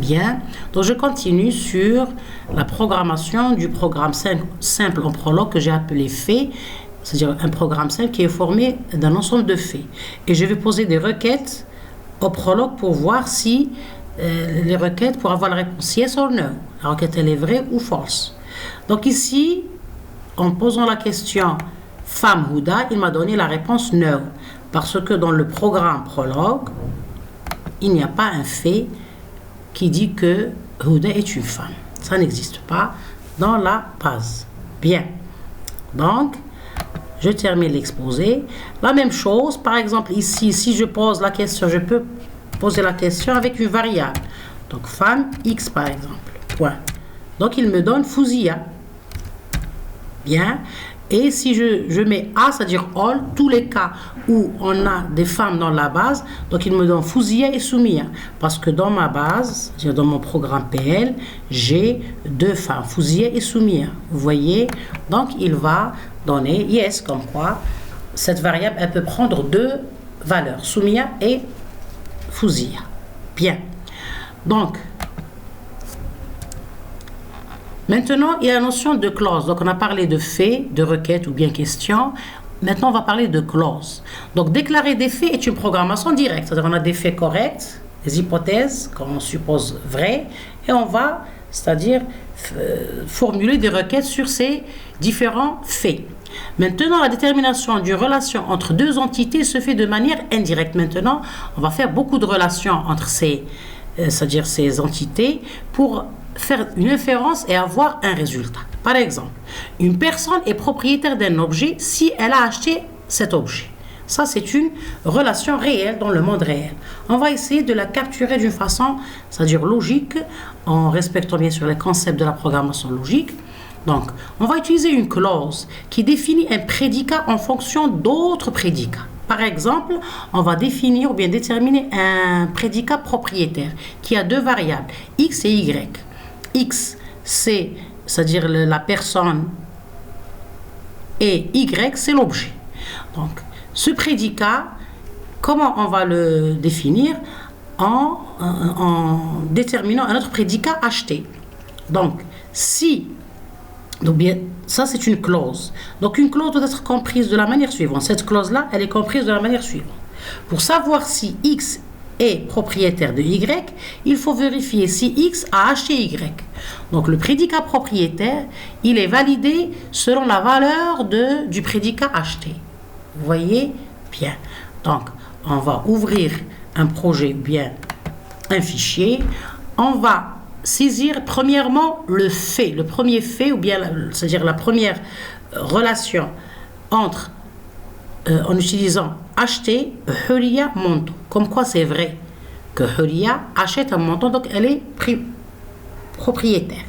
Bien, donc je continue sur la programmation du programme simple en Prolog que j'ai appelé fait, c'est-à-dire un programme simple qui est formé d'un ensemble de faits. Et je vais poser des requêtes au Prolog pour voir si les requêtes, pour avoir la réponse yes or no. La requête elle est vraie ou false. Donc ici, en posant la question femme Houda, il m'a donné la réponse no. Parce que dans le programme Prolog, il n'y a pas un fait qui dit que Houda est une femme. Ça n'existe pas dans la base. Bien. Donc, je termine l'exposé. La même chose, par exemple, ici, si je pose la question, je peux poser la question avec une variable. Donc, femme X, par exemple. Point. Donc, il me donne Fouzia. Bien. Et si je mets A, c'est-à-dire all, tous les cas où on a des femmes dans la base, donc il me donne Fouzia et Soumia. Parce que dans ma base, c'est-à-dire dans mon programme PL, j'ai deux femmes, Fouzia et Soumia. Vous voyez? Donc il va donner yes, comme quoi cette variable, elle peut prendre deux valeurs, Soumia et Fouzia. Bien. Donc, maintenant, il y a la notion de clause. Donc, on a parlé de fait, de requête ou bien question. Maintenant, on va parler de clause. Donc, déclarer des faits est une programmation directe. C'est-à-dire, on a des faits corrects, des hypothèses qu'on suppose vraies, et on va, c'est-à-dire, formuler des requêtes sur ces différents faits. Maintenant, la détermination d'une relation entre deux entités se fait de manière indirecte. Maintenant, on va faire beaucoup de relations entre c'est-à-dire ces entités pour faire une inférence et avoir un résultat. Par exemple, une personne est propriétaire d'un objet si elle a acheté cet objet. Ça, c'est une relation réelle dans le monde réel. On va essayer de la capturer d'une façon, c'est-à-dire logique, en respectant bien sûr les concepts de la programmation logique. Donc, on va utiliser une clause qui définit un prédicat en fonction d'autres prédicats. Par exemple, on va définir ou bien déterminer un prédicat propriétaire qui a deux variables, x et y. X, c'est-à-dire la personne, et y, c'est l'objet. Donc, ce prédicat, comment on va le définir? En déterminant un autre prédicat acheté. Donc, donc bien, ça c'est une clause. Donc, une clause doit être comprise de la manière suivante. Cette clause-là, elle est comprise de la manière suivante. Pour savoir si x est propriétaire de y, il faut vérifier si x a acheté y. Donc le prédicat propriétaire, il est validé selon la valeur du prédicat acheté. Vous voyez bien. Donc on va ouvrir un projet, bien un fichier. On va saisir premièrement le fait, le premier fait, ou bien c'est-à-dire la première relation entre en utilisant acheter Huria manteau. Comme quoi c'est vrai que Huria achète un manteau, donc elle est propriétaire.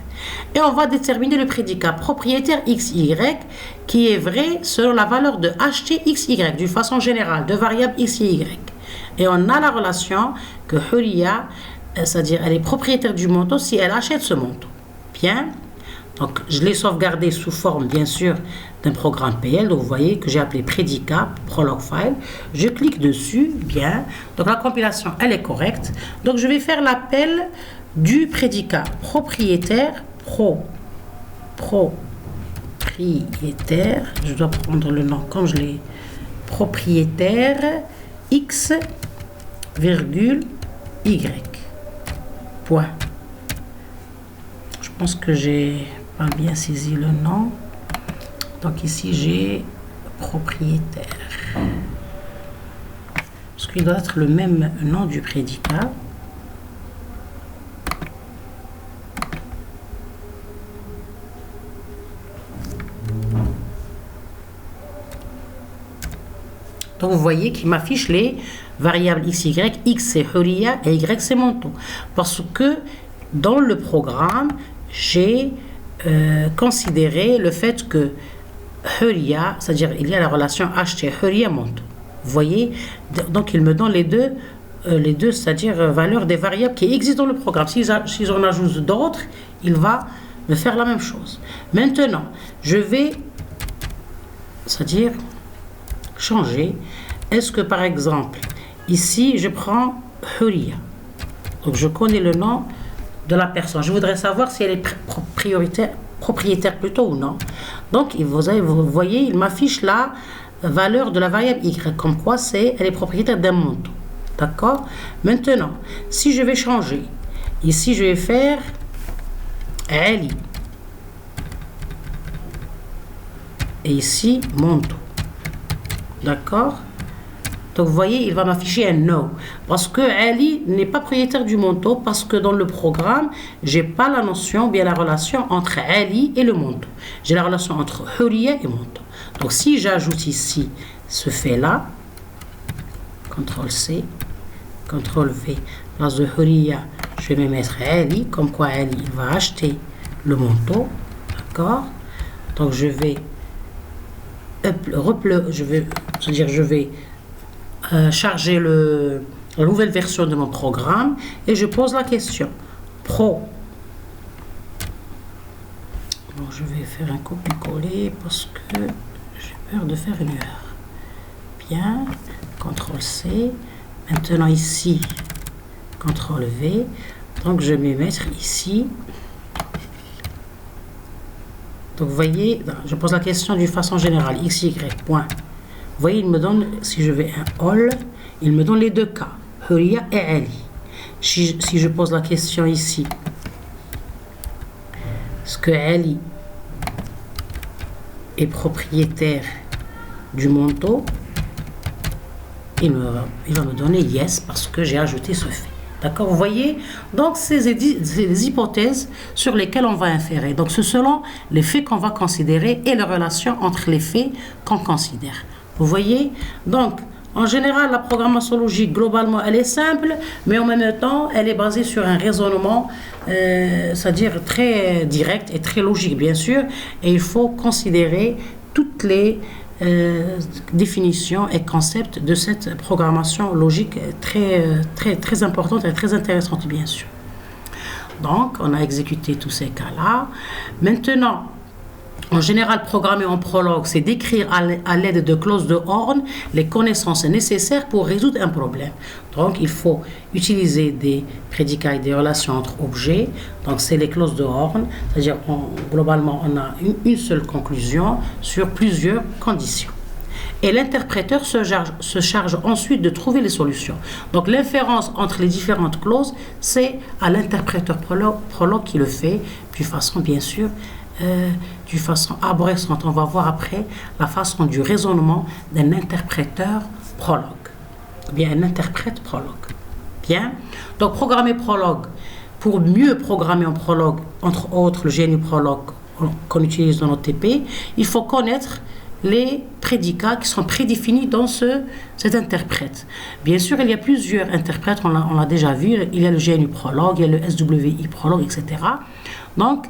Et on va déterminer le prédicat propriétaire XY qui est vrai selon la valeur de acheter XY d'une façon générale, de variable X et Y. Et on a la relation que Huria, c'est-à-dire elle est propriétaire du manteau si elle achète ce manteau. Bien. Donc, je l'ai sauvegardé sous forme, bien sûr, d'un programme PL. Donc, vous voyez que j'ai appelé prédicat, Prolog file. Je clique dessus, bien. Donc, la compilation, elle est correcte. Donc, je vais faire l'appel du prédicat propriétaire, propriétaire. Je dois prendre le nom comme je l'ai. Propriétaire, X, virgule, Y. Point. Je pense que j'ai bien saisi le nom. Donc ici j'ai propriétaire, parce qu'il doit être le même nom du prédicat. Donc vous voyez qu'il m'affiche les variables x, y. X c'est Huria et y c'est manteau, parce que dans le programme j'ai considérer le fait que Huria, c'est-à-dire il y a la relation acheter Huria manteau. Vous voyez, donc il me donne les deux, c'est-à-dire valeurs des variables qui existent dans le programme. Si j'en ajoute d'autres, il va me faire la même chose. Maintenant, je vais, c'est-à-dire changer. Est-ce que par exemple, ici, je prends Huria. Donc je connais le nom de la personne. Je voudrais savoir si elle est propriétaire plutôt ou non. Donc, vous voyez, il m'affiche la valeur de la variable y, comme quoi elle est propriétaire d'un montant. D'accord? Maintenant, si je vais changer, ici je vais faire Ali. Et ici, montant. D'accord? Donc, vous voyez, il va m'afficher un no. Parce que Ali n'est pas propriétaire du montant, parce que dans le programme, je n'ai pas la notion, bien la relation entre Ali et le montant. J'ai la relation entre Huriya et montant. Donc, si j'ajoute ici ce fait-là, CTRL-C, CTRL-V, place de Huriya, je vais me mettre Ali, comme quoi Ali il va acheter le montant. D'accord? Donc, je vais charger la nouvelle version de mon programme et je pose la question Pro. Bon, je vais faire un copier-coller parce que j'ai peur de faire une erreur. Bien, CTRL-C. Maintenant ici, CTRL-V. Donc je vais mettre ici. Donc vous voyez, je pose la question d'une façon générale. XY, point. Vous voyez, il me donne, si je vais un all, il me donne les deux cas, Huriya et Ali. Si je pose la question ici, est-ce que Ali est propriétaire du montant? Il va me donner yes parce que j'ai ajouté ce fait. D'accord? Vous voyez? Donc, c'est des hypothèses sur lesquelles on va inférer. Donc, c'est selon les faits qu'on va considérer et les relations entre les faits qu'on considère. Vous voyez? Donc, en général, la programmation logique, globalement, elle est simple, mais en même temps, elle est basée sur un raisonnement, c'est-à-dire très direct et très logique, bien sûr. Et il faut considérer toutes les définitions et concepts de cette programmation logique très importante et très intéressante, bien sûr. Donc, on a exécuté tous ces cas-là. Maintenant, en général, programmer en Prolog, c'est d'écrire à l'aide de clauses de Horn les connaissances nécessaires pour résoudre un problème. Donc, il faut utiliser des prédicats et des relations entre objets. Donc, c'est les clauses de Horn. C'est-à-dire, globalement, on a une seule conclusion sur plusieurs conditions. Et l'interpréteur se charge ensuite de trouver les solutions. Donc, l'inférence entre les différentes clauses, c'est à l'interpréteur Prolog qui le fait, d'une façon, bien sûr, d'une façon arborescente. On va voir après la façon du raisonnement d'un interpréteur Prolog. Bien, un interprète Prolog. Bien. Donc, programmer Prolog, pour mieux programmer en Prolog, entre autres le GNU Prolog qu'on utilise dans notre TP, il faut connaître les prédicats qui sont prédéfinis dans cet interprète. Bien sûr, il y a plusieurs interprètes, on l'a déjà vu, il y a le GNU Prolog, il y a le SWI Prolog, etc. Donc,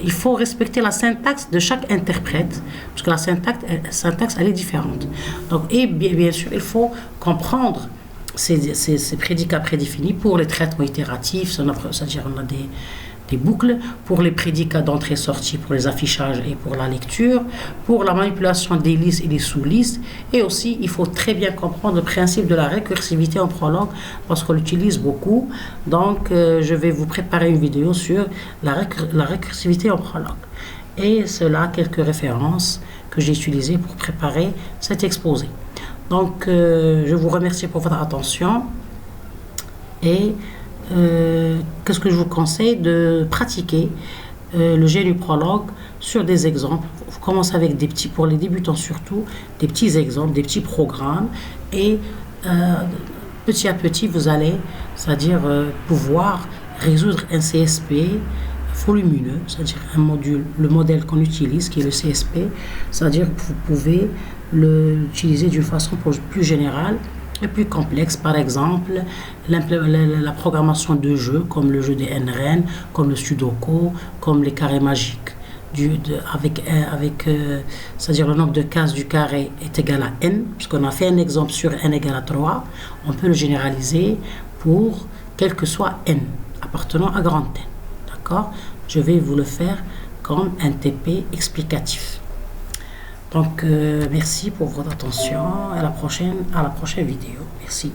il faut respecter la syntaxe de chaque interprète, parce que la syntaxe elle est différente. Donc, et bien sûr, il faut comprendre ces prédicats prédéfinis pour les traitements itératifs, c'est-à-dire on a des boucles pour les prédicats d'entrée-sortie, pour les affichages et pour la lecture, pour la manipulation des listes et des sous-listes, et aussi il faut très bien comprendre le principe de la récursivité en Prolog parce qu'on l'utilise beaucoup. Donc je vais vous préparer une vidéo sur la récursivité en Prolog. Et cela, quelques références que j'ai utilisées pour préparer cet exposé. Donc je vous remercie pour votre attention et qu'est-ce que je vous conseille de pratiquer le GNU Prolog sur des exemples. Vous commencez avec des petits, pour les débutants surtout, des petits exemples, des petits programmes et petit à petit vous allez, c'est-à-dire pouvoir résoudre un CSP volumineux, c'est-à-dire un module, le modèle qu'on utilise qui est le CSP, c'est-à-dire que vous pouvez l'utiliser d'une façon plus générale et plus complexe, par exemple la programmation de jeux comme le jeu des NRN, comme le Sudoku, comme les carrés magiques, c'est-à-dire le nombre de cases du carré est égal à n, puisqu'on a fait un exemple sur n égale à 3, on peut le généraliser pour quel que soit n appartenant à grand n. D'accord? Je vais vous le faire comme un TP explicatif. Donc, merci pour votre attention. À la prochaine vidéo. Merci.